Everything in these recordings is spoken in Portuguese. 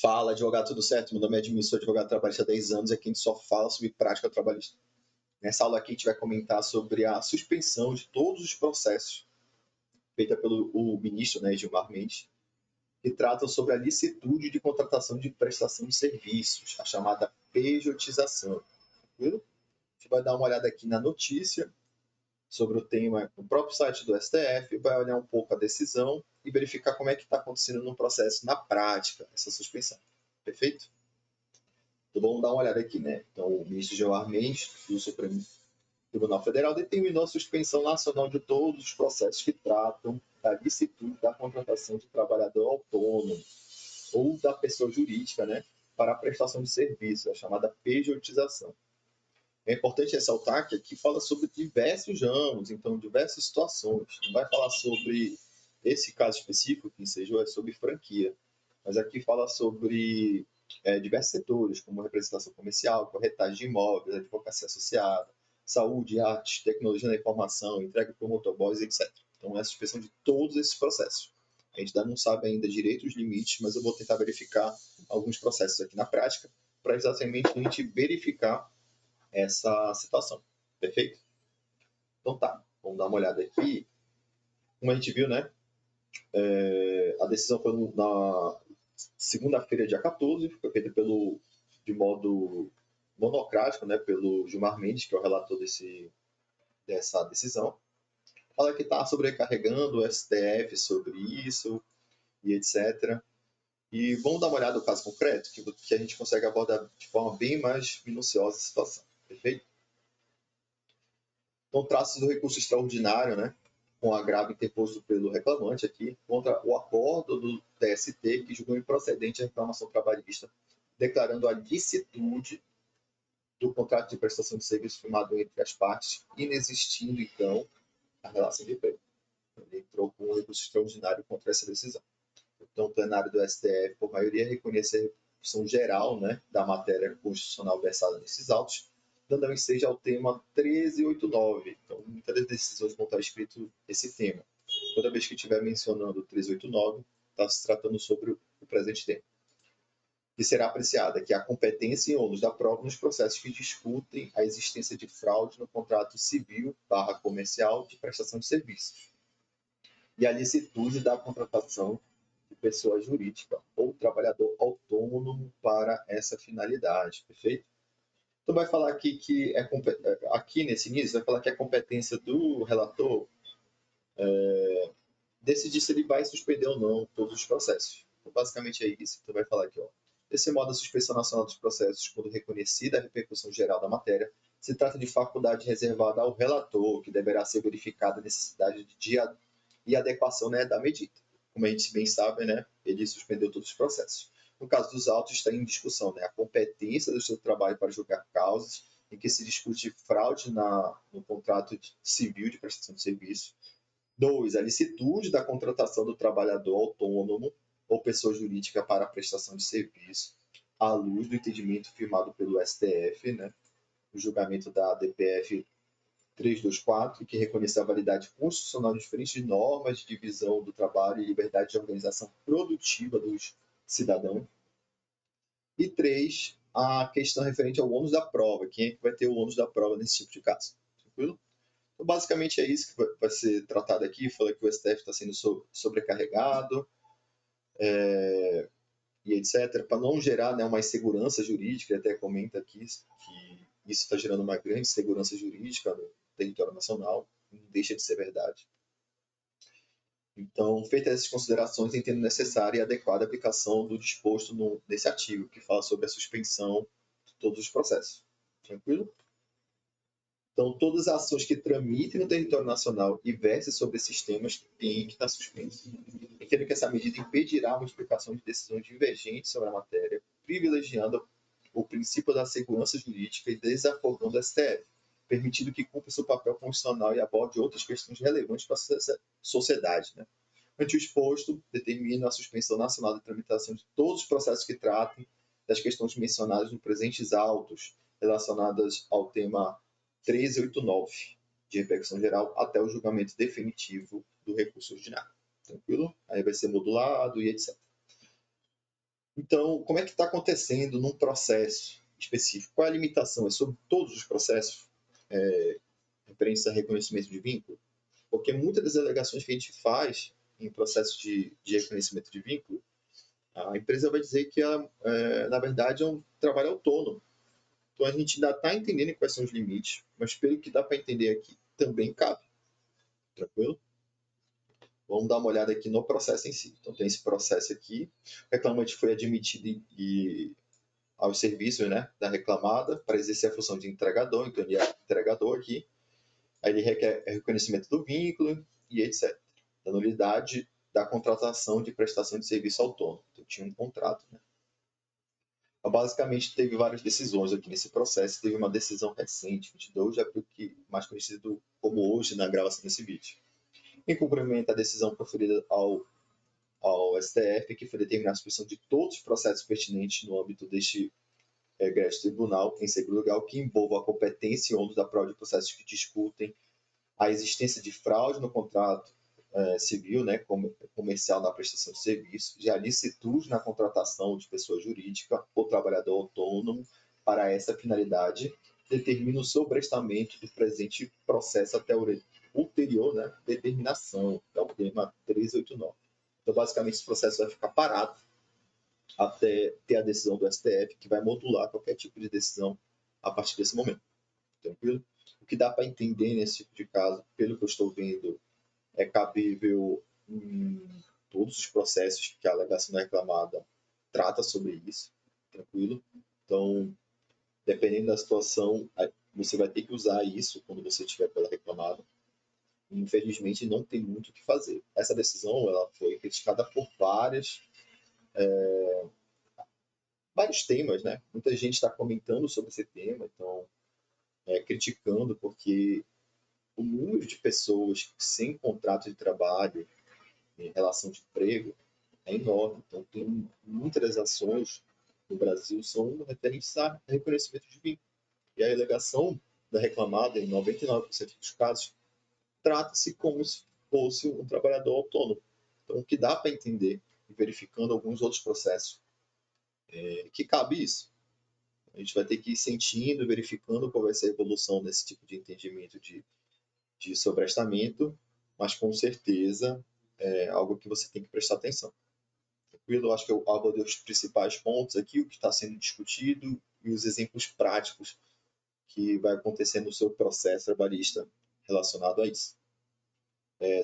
Fala, advogado, tudo certo? Meu nome é Edmilson, sou advogado trabalhista há 10 anos e aqui a gente só fala sobre prática trabalhista. Nessa aula aqui a gente vai comentar sobre a suspensão de todos os processos feita pelo ministro, Gilmar Mendes, que tratam sobre a licitude de contratação de prestação de serviços, a chamada pejotização. Tranquilo? A gente vai dar uma olhada aqui na notícia sobre o tema no próprio site do STF, vai olhar um pouco a decisão e verificar como é que está acontecendo no processo, na prática, essa suspensão. Perfeito? Então vamos dar uma olhada aqui, né? Então, o ministro Gilmar Mendes, do Supremo Tribunal Federal, determinou a suspensão nacional de todos os processos que tratam da licitude da contratação de trabalhador autônomo ou da pessoa jurídica, né, para a prestação de serviço, a chamada pejotização. É importante ressaltar que aqui fala sobre diversos ramos, então diversas situações. Não vai falar sobre esse caso específico que ensejou, é sobre franquia, mas aqui fala sobre diversos setores, como representação comercial, corretagem de imóveis, advocacia associada, saúde, arte, tecnologia da informação, entrega por motoboys, etc. Então, é a suspensão de todos esses processos. A gente ainda não sabe ainda direito os limites, mas eu vou tentar verificar alguns processos aqui na prática, para exatamente a gente verificar essa situação. Perfeito? Então tá, vamos dar uma olhada aqui. Como a gente viu, né? A decisão foi na segunda-feira, dia 14, foi feita de modo monocrático, né, pelo Gilmar Mendes, que é o relator dessa decisão. Fala que está sobrecarregando o STF sobre isso e etc. E vamos dar uma olhada no caso concreto, que a gente consegue abordar de forma bem mais minuciosa a situação. Perfeito? Então, trata-se do recurso extraordinário, né, com agravo interposto pelo reclamante aqui, contra o acordo do TST que julgou improcedente a reclamação trabalhista, declarando a licitude do contrato de prestação de serviço firmado entre as partes, inexistindo, então, a relação de emprego. Ele entrou com um recurso extraordinário contra essa decisão. Então, o plenário do STF, por maioria, reconhece a repercussão geral, né, da matéria constitucional versada nesses autos, dando ensejo ao tema 1389. Então, muitas das decisões vão estar escrito esse tema. Toda vez que estiver mencionando 1389, está se tratando sobre o presente tema. Que será apreciada que a competência e ônus da prova nos processos que discutem a existência de fraude no contrato civil/comercial de prestação de serviços e a licitude da contratação de pessoa jurídica ou trabalhador autônomo para essa finalidade, perfeito? Então vai falar aqui que aqui nesse início vai falar que a competência do relator decidir se ele vai suspender ou não todos os processos. Então, basicamente é isso. Então vai falar aqui, ó. Desse modo, a suspensão nacional dos processos, quando reconhecida a repercussão geral da matéria, se trata de faculdade reservada ao relator, que deverá ser verificada a necessidade e adequação, né, da medida. Como a gente bem sabe, né, ele suspendeu todos os processos. No caso dos autos, está em discussão, né, a competência do seu trabalho para julgar causas em que se discute fraude no contrato civil de prestação de serviço. 2. A licitude da contratação do trabalhador autônomo ou pessoa jurídica para a prestação de serviço, à luz do entendimento firmado pelo STF, né, o julgamento da DPF 324, que reconhece a validade constitucional de diferentes normas de divisão do trabalho e liberdade de organização produtiva dos cidadãos. E 3, a questão referente ao ônus da prova. Quem é que vai ter o ônus da prova nesse tipo de caso? Tranquilo? Então, basicamente é isso que vai ser tratado aqui. Fala que o STF está sendo sobrecarregado e etc., para não gerar, né, uma insegurança jurídica. Ele até comenta aqui que isso está gerando uma grande insegurança jurídica no território nacional. Não deixa de ser verdade. Então, feitas essas considerações, entendo necessária e adequada a aplicação do disposto nesse artigo, que fala sobre a suspensão de todos os processos. Tranquilo? Então, todas as ações que tramitem no território nacional e versem sobre esses temas têm que estar suspensas. Entendo que essa medida impedirá a multiplicação de decisões divergentes sobre a matéria, privilegiando o princípio da segurança jurídica e desafogando o STF, permitindo que cumpra seu papel constitucional e aborde outras questões relevantes para a sociedade. Né? Ante o exposto, determina a suspensão nacional da tramitação de todos os processos que tratem das questões mencionadas nos presentes autos relacionadas ao tema 1389, de repercussão geral, até o julgamento definitivo do recurso ordinário. Tranquilo? Aí vai ser modulado e etc. Então, como é que está acontecendo num processo específico? Qual é a limitação? É sobre todos os processos referentes a reconhecimento de vínculo? Porque muitas das alegações que a gente faz em processo de reconhecimento de vínculo, a empresa vai dizer que, na verdade, é um trabalho autônomo. Então, a gente ainda está entendendo quais são os limites, mas pelo que dá para entender aqui, também cabe. Tranquilo? Vamos dar uma olhada aqui no processo em si. Então, tem esse processo aqui. O reclamante foi admitido aos serviços, né, da reclamada para exercer a função de entregador, então ele é entregador aqui. Aí ele requer reconhecimento do vínculo e etc. Da nulidade da contratação de prestação de serviço autônomo. Então, tinha um contrato, né? Então, basicamente, teve várias decisões aqui nesse processo. Teve uma decisão recente, 22 de abril, que mais conhecido como hoje na gravação desse vídeo. Em cumprimento à decisão proferida ao STF, que foi determinar a suspensão de todos os processos pertinentes no âmbito deste regreste tribunal, em segundo lugar, que envolva a competência e ônus da prova de processos que discutem a existência de fraude no contrato civil, né, comercial na prestação de serviço, de licitude na contratação de pessoa jurídica ou trabalhador autônomo para essa finalidade, determina o sobrestamento do presente processo até ulterior, né, determinação, que é o tema 389. Então, basicamente, esse processo vai ficar parado até ter a decisão do STF, que vai modular qualquer tipo de decisão a partir desse momento. Tranquilo? O que dá para entender nesse tipo de caso, pelo que eu estou vendo, é cabível em todos os processos que a alegação da reclamada trata sobre isso. Tranquilo? Então, dependendo da situação, você vai ter que usar isso quando você estiver pela reclamada. Infelizmente, não tem muito o que fazer. Essa decisão ela foi criticada por vários temas, né? Muita gente está comentando sobre esse tema, então criticando porque o número de pessoas sem contrato de trabalho em relação de emprego é enorme. Então, tem muitas das ações no Brasil são referentes a reconhecimento de vínculo. E a alegação da reclamada, em 99% dos casos, trata-se como se fosse um trabalhador autônomo. Então, o que dá para entender, verificando alguns outros processos, é que cabe isso. A gente vai ter que ir sentindo, verificando qual vai ser a evolução desse tipo de entendimento de sobrestamento, mas com certeza é algo que você tem que prestar atenção. Tranquilo? Eu acho que eu abordei os principais pontos aqui, o que está sendo discutido e os exemplos práticos que vai acontecer no seu processo trabalhista relacionado a isso.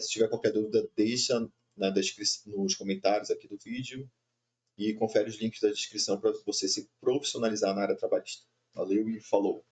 Se tiver qualquer dúvida, deixa nos comentários aqui do vídeo e confere os links da descrição para você se profissionalizar na área trabalhista. Valeu e falou!